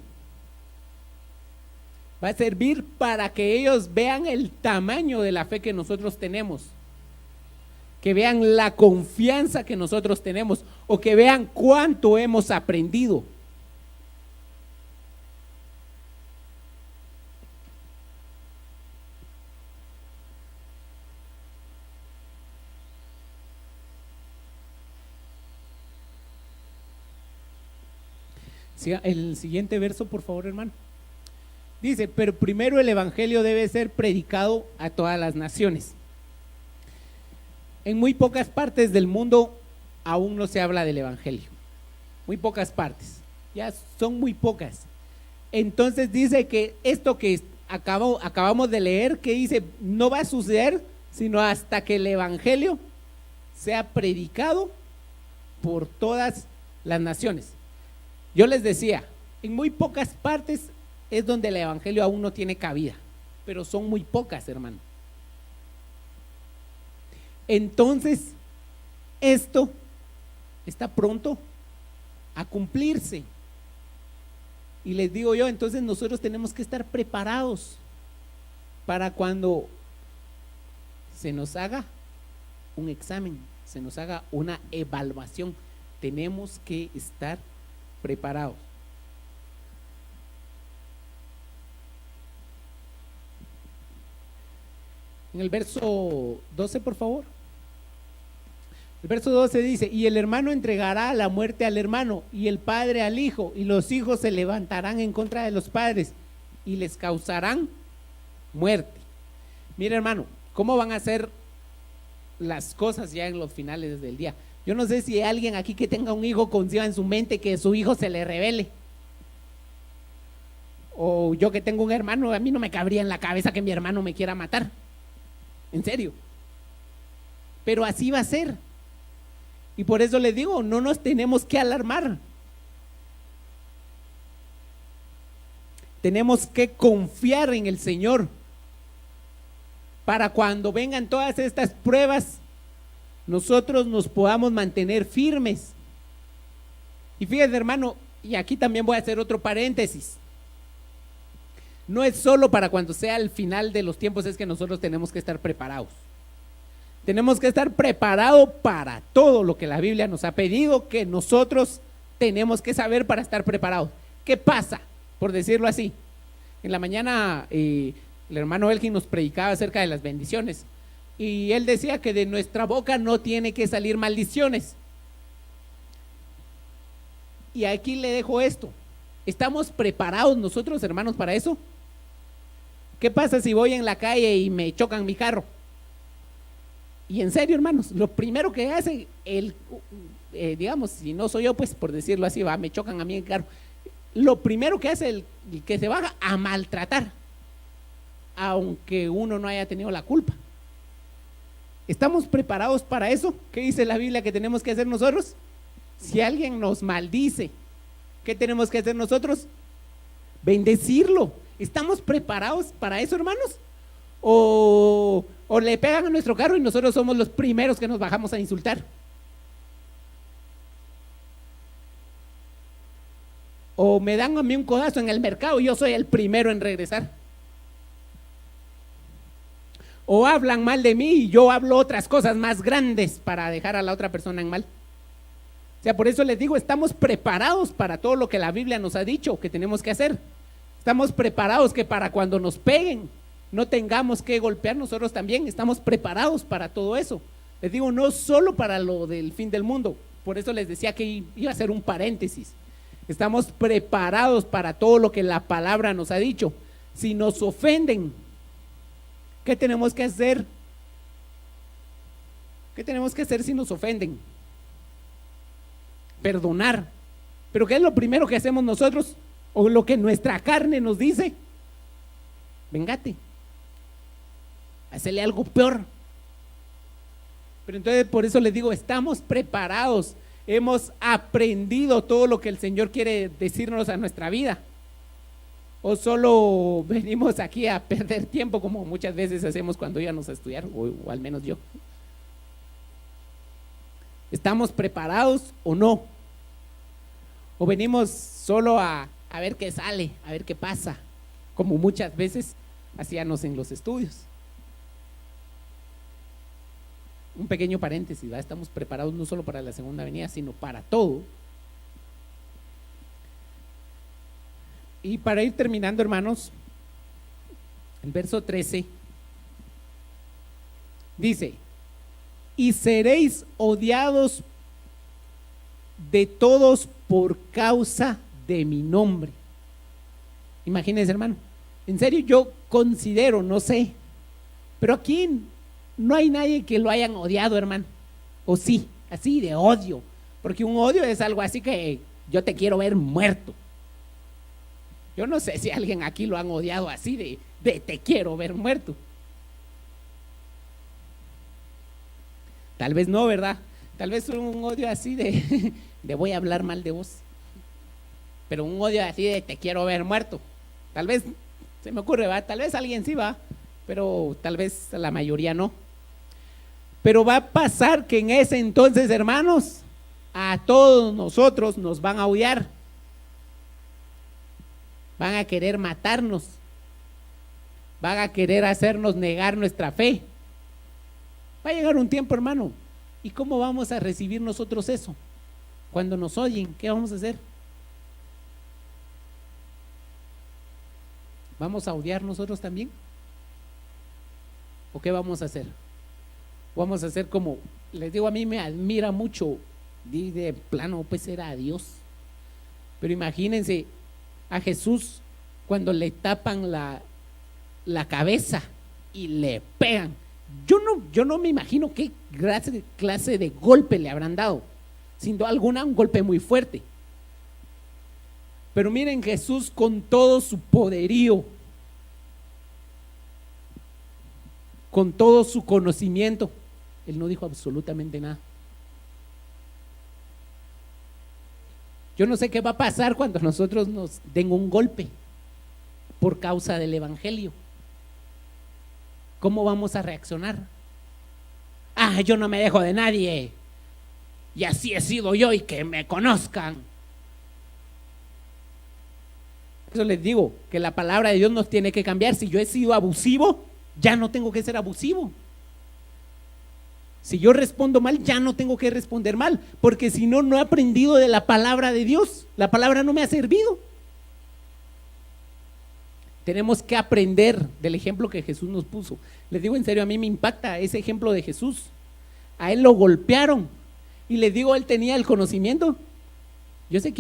va a servir para que ellos vean el tamaño de la fe que nosotros tenemos, que vean la confianza que nosotros tenemos, o que vean cuánto hemos aprendido. El siguiente verso, por favor, hermano. Dice, pero primero el evangelio debe ser predicado a todas las naciones. En muy pocas partes del mundo aún no se habla del evangelio. Muy pocas partes, ya son muy pocas. Entonces dice que esto que acabamos de leer, que dice, no va a suceder sino hasta que el evangelio sea predicado por todas las naciones. Yo les decía, en muy pocas partes es donde el evangelio aún no tiene cabida, pero son muy pocas, hermano. Entonces, esto está pronto a cumplirse. Y les digo yo, entonces nosotros tenemos que estar preparados para cuando se nos haga un examen, se nos haga una evaluación. Tenemos que estar preparados. En el verso 12, por favor. El verso 12 dice, y el hermano entregará la muerte al hermano, y el padre al hijo, y los hijos se levantarán en contra de los padres, y les causarán muerte. Mira, hermano, ¿cómo van a ser las cosas ya en los finales del día? Yo no sé si hay alguien aquí que tenga un hijo conciba en su mente que su hijo se le rebele. O yo que tengo un hermano, a mí no me cabría en la cabeza que mi hermano me quiera matar. En serio. Pero así va a ser. Y por eso les digo, no nos tenemos que alarmar. Tenemos que confiar en el Señor para cuando vengan todas estas pruebas, nosotros nos podamos mantener firmes. Y fíjate, hermano, y aquí también voy a hacer otro paréntesis. No es solo para cuando sea el final de los tiempos, es que nosotros tenemos que estar preparados. Tenemos que estar preparados para todo lo que la Biblia nos ha pedido, que nosotros tenemos que saber para estar preparados. ¿Qué pasa? Por decirlo así, en la mañana el hermano Elgin nos predicaba acerca de las bendiciones, y él decía que de nuestra boca no tiene que salir maldiciones. Y aquí le dejo esto. ¿Estamos preparados nosotros, hermanos, para eso? ¿Qué pasa si voy en la calle y me chocan mi carro? Y en serio, hermanos, lo primero que hace digamos, si no soy yo, pues por decirlo así, me chocan a mí el carro. Lo primero que hace el que se baja a maltratar, aunque uno no haya tenido la culpa. ¿Estamos preparados para eso? ¿Qué dice la Biblia que tenemos que hacer nosotros? Si alguien nos maldice, ¿qué tenemos que hacer nosotros? Bendecirlo. ¿Estamos preparados para eso, hermanos? ¿O le pegan a nuestro carro y nosotros somos los primeros que nos bajamos a insultar? ¿O me dan a mí un codazo en el mercado y yo soy el primero en regresar? ¿O hablan mal de mí y yo hablo otras cosas más grandes para dejar a la otra persona en mal? O sea, por eso les digo, estamos preparados para todo lo que la Biblia nos ha dicho que tenemos que hacer. Estamos preparados que para cuando nos peguen no tengamos que golpear nosotros también. Estamos preparados para todo eso. Les digo, no solo para lo del fin del mundo. Por eso les decía que iba a hacer un paréntesis. Estamos preparados para todo lo que la palabra nos ha dicho. Si nos ofenden, ¿qué tenemos que hacer? ¿Qué tenemos que hacer si nos ofenden? Perdonar. ¿Pero qué es lo primero que hacemos nosotros? O lo que nuestra carne nos dice: vengate, hacerle algo peor. Pero entonces por eso les digo, estamos preparados, hemos aprendido todo lo que el Señor quiere decirnos a nuestra vida, o solo venimos aquí a perder tiempo como muchas veces hacemos cuando íbamos a estudiar, o al menos yo. ¿Estamos preparados o no? ¿O venimos solo a ver qué sale, a ver qué pasa, como muchas veces hacíamos en los estudios? Un pequeño paréntesis, ¿verdad? Estamos preparados no solo para la segunda venida, sino para todo. Y para ir terminando, hermanos, el verso 13 dice: y seréis odiados de todos por causa de mi nombre. Imagínense, hermano, en serio yo considero, no sé, pero aquí no hay nadie que lo hayan odiado, hermano. O sí, así de odio, porque un odio es algo así que yo te quiero ver muerto. Yo no sé si alguien aquí lo han odiado así de te quiero ver muerto. Tal vez no, ¿verdad? Tal vez un odio así de voy a hablar mal de vos. Pero un odio así de te quiero ver muerto, tal vez se me ocurre, ¿va? Tal vez alguien sí va, pero tal vez la mayoría no. Pero va a pasar que en ese entonces, hermanos, a todos nosotros nos van a odiar, van a querer matarnos, van a querer hacernos negar nuestra fe. Va a llegar un tiempo, hermano, ¿y cómo vamos a recibir nosotros eso? Cuando nos oyen, ¿qué vamos a hacer? ¿Vamos a odiar nosotros también? ¿O qué vamos a hacer? Vamos a hacer como, les digo, a mí me admira mucho, de plano, pues era a Dios. Pero imagínense a Jesús cuando le tapan la cabeza y le pegan. Yo no me imagino qué clase de golpe le habrán dado. Sin duda alguna, un golpe muy fuerte. Pero miren, Jesús con todo su poderío, con todo su conocimiento, Él no dijo absolutamente nada. Yo no sé qué va a pasar cuando nosotros nos den un golpe por causa del evangelio. ¿Cómo vamos a reaccionar? Yo no me dejo de nadie, y así he sido yo, y que me conozcan. Eso les digo, que la palabra de Dios nos tiene que cambiar. Si yo he sido abusivo, ya no tengo que ser abusivo. Si yo respondo mal, ya no tengo que responder mal, porque si no, no he aprendido de la palabra de Dios. La palabra no me ha servido. Tenemos que aprender del ejemplo que Jesús nos puso. Les digo en serio, a mí me impacta ese ejemplo de Jesús. A Él lo golpearon y les digo, Él tenía el conocimiento. Yo sé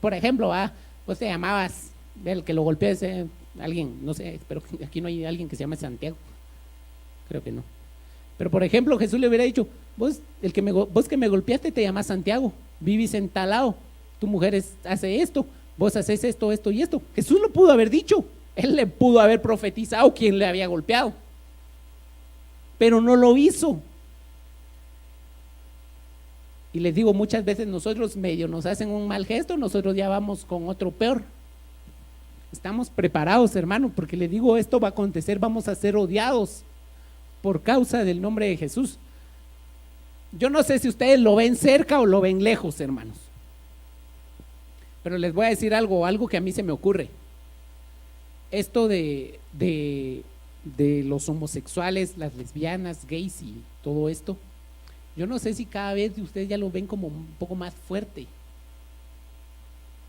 Por ejemplo, vos te llamabas, el que lo golpeó ese, alguien, no sé, espero que aquí no hay alguien que se llame Santiago, creo que no. Pero por ejemplo, Jesús le hubiera dicho, vos que me golpeaste te llamas Santiago, vivís en tal lado, tu mujer hace esto, vos haces esto, esto y esto. Jesús lo pudo haber dicho, él le pudo haber profetizado quién le había golpeado, pero no lo hizo. Y les digo, muchas veces nosotros medio nos hacen un mal gesto, nosotros ya vamos con otro peor. Estamos preparados, hermano, porque les digo, esto va a acontecer, vamos a ser odiados por causa del nombre de Jesús. Yo no sé si ustedes lo ven cerca o lo ven lejos, hermanos, pero les voy a decir algo que a mí se me ocurre. Esto de los homosexuales, las lesbianas, gays y todo esto, yo no sé si cada vez ustedes ya lo ven como un poco más fuerte,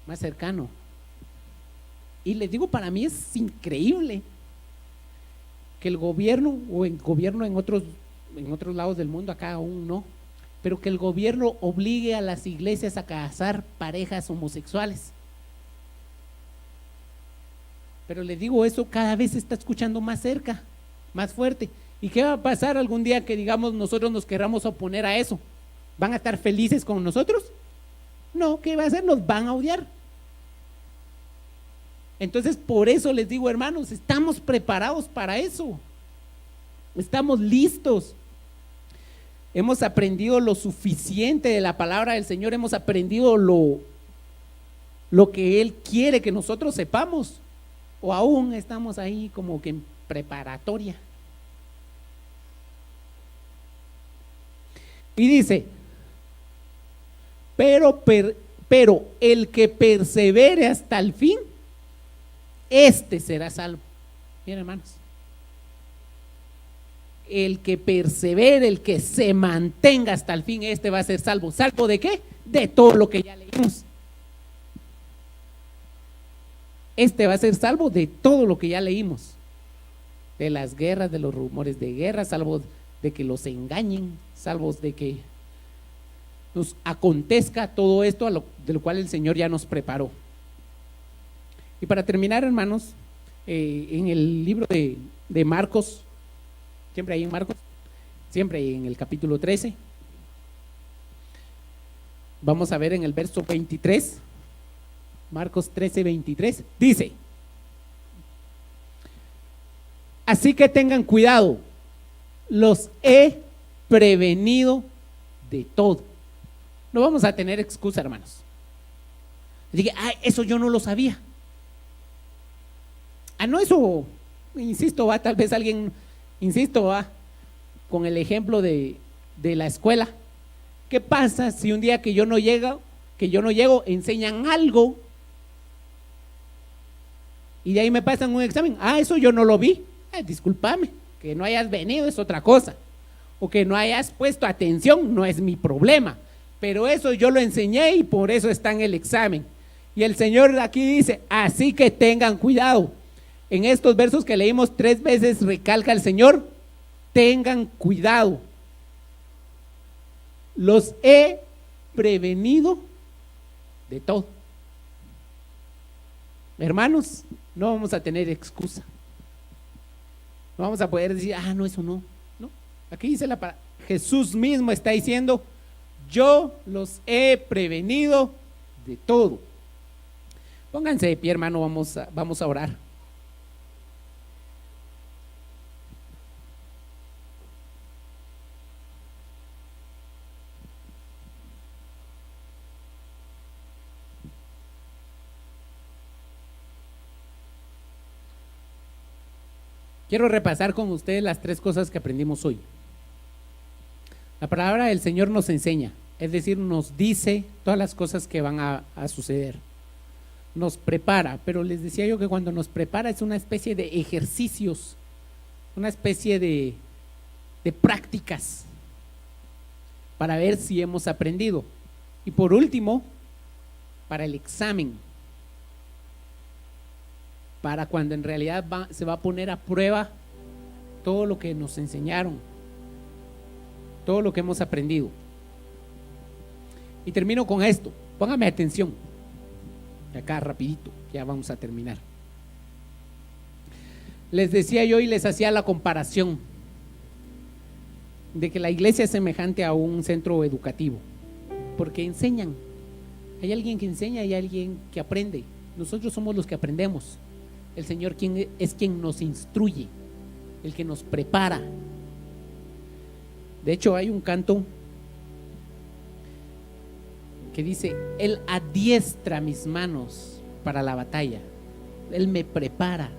más cercano. Y les digo, para mí es increíble que el gobierno, o el gobierno en otros lados del mundo, acá aún no, pero que el gobierno obligue a las iglesias a casar parejas homosexuales. Pero les digo, eso cada vez se está escuchando más cerca, más fuerte. ¿Y qué va a pasar algún día que, digamos, nosotros nos querramos oponer a eso? ¿Van a estar felices con nosotros? No, ¿qué va a hacer? Nos van a odiar. Entonces, por eso les digo, hermanos, estamos preparados para eso. Estamos listos. Hemos aprendido lo suficiente de la palabra del Señor, hemos aprendido lo que Él quiere que nosotros sepamos, o aún estamos ahí como que en preparatoria. Y dice, pero el que persevere hasta el fin, este será salvo. Miren, hermanos, el que persevere, el que se mantenga hasta el fin, este va a ser salvo. ¿Salvo de qué? De todo lo que ya leímos. Este va a ser salvo de todo lo que ya leímos, de las guerras, de los rumores de guerra, salvo de que los engañen, salvos de que nos acontezca todo esto de lo cual el Señor ya nos preparó. Y para terminar, hermanos, en el libro de Marcos, siempre ahí en Marcos, siempre en el capítulo 13, vamos a ver en el verso 23, Marcos 13, 23, dice: así que tengan cuidado, los he prevenido de todo. No vamos a tener excusa, hermanos. Así que, eso yo no lo sabía. No, eso, insisto, tal vez alguien, con el ejemplo de la escuela. ¿Qué pasa si un día que yo no llego, enseñan algo y de ahí me pasan un examen? Eso yo no lo vi. Discúlpame, que no hayas venido es otra cosa, o que no hayas puesto atención no es mi problema, pero eso yo lo enseñé y por eso está en el examen. Y el Señor aquí dice, así que tengan cuidado. En estos versos que leímos 3 veces recalca el Señor, tengan cuidado, los he prevenido de todo. Hermanos, no vamos a tener excusa. No vamos a poder decir, no, eso no. No. Aquí dice Jesús mismo está diciendo, yo los he prevenido de todo. Pónganse de pie, hermano, vamos a orar. Quiero repasar con ustedes las 3 cosas que aprendimos hoy. La palabra del Señor nos enseña, es decir, nos dice todas las cosas que van a suceder. Nos prepara, pero les decía yo que cuando nos prepara es una especie de ejercicios, una especie de prácticas para ver si hemos aprendido. Y por último, para el examen, para cuando en realidad se va a poner a prueba todo lo que nos enseñaron, todo lo que hemos aprendido. Y termino con esto, póngame atención. Acá rapidito, ya vamos a terminar. Les decía yo y les hacía la comparación de que la iglesia es semejante a un centro educativo, porque enseñan. Hay alguien que enseña y hay alguien que aprende. Nosotros somos los que aprendemos. El Señor es quien nos instruye, el que nos prepara. De hecho, hay un canto que dice: Él adiestra mis manos para la batalla, Él me prepara,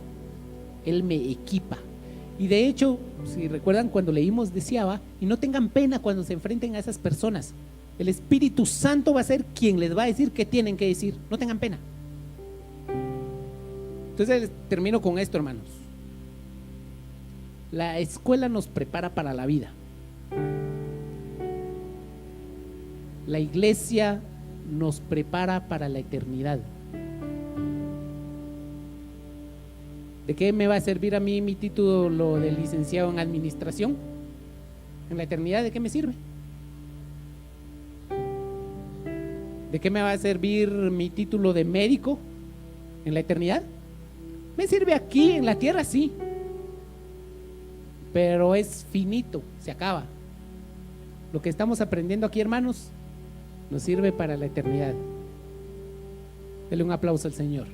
Él me equipa. Y de hecho, si recuerdan, cuando leímos decía, y no tengan pena cuando se enfrenten a esas personas. El Espíritu Santo va a ser quien les va a decir qué tienen que decir. No tengan pena. Entonces termino con esto, hermanos. La escuela nos prepara para la vida. La iglesia nos prepara para la eternidad. ¿De qué me va a servir a mí mi título de licenciado en administración? ¿En la eternidad de qué me sirve? ¿De qué me va a servir mi título de médico en la eternidad? Me sirve aquí en la tierra, sí, pero es finito, se acaba. Lo que estamos aprendiendo aquí, hermanos, nos sirve para la eternidad. Dele un aplauso al Señor.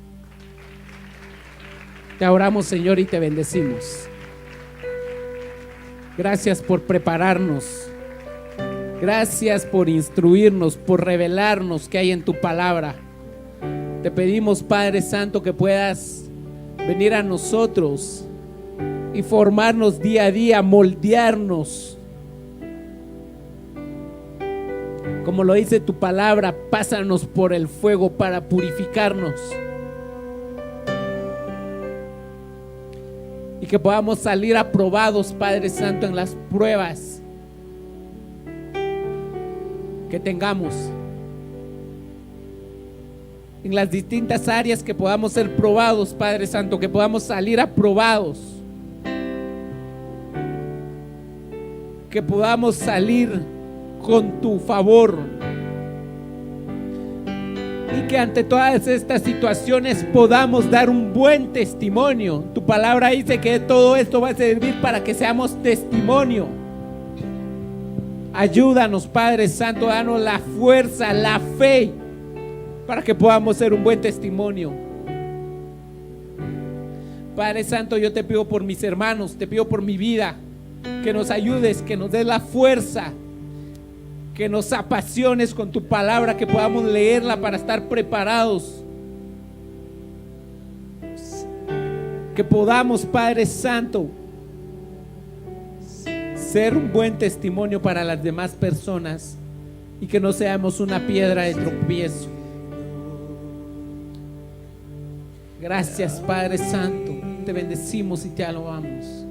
Te oramos, Señor, y te bendecimos. Gracias por prepararnos. Gracias por instruirnos, por revelarnos qué hay en tu palabra. Te pedimos, Padre Santo, que puedas venir a nosotros y formarnos día a día, moldearnos. Como lo dice tu palabra, pásanos por el fuego para purificarnos. Y que podamos salir aprobados, Padre Santo, en las pruebas que tengamos, en las distintas áreas que podamos ser probados, Padre Santo, que podamos salir aprobados, que podamos salir con tu favor, y que ante todas estas situaciones podamos dar un buen testimonio. Tu palabra dice que todo esto va a servir para que seamos testimonio. Ayúdanos, Padre Santo, danos la fuerza, la fe, para que podamos ser un buen testimonio. Padre Santo, yo te pido por mis hermanos, te pido por mi vida, que nos ayudes, que nos des la fuerza, que nos apasiones con tu palabra, que podamos leerla para estar preparados, que podamos, Padre Santo, ser un buen testimonio para las demás personas y que no seamos una piedra de tropiezo. Gracias, Padre Santo, te bendecimos y te alabamos.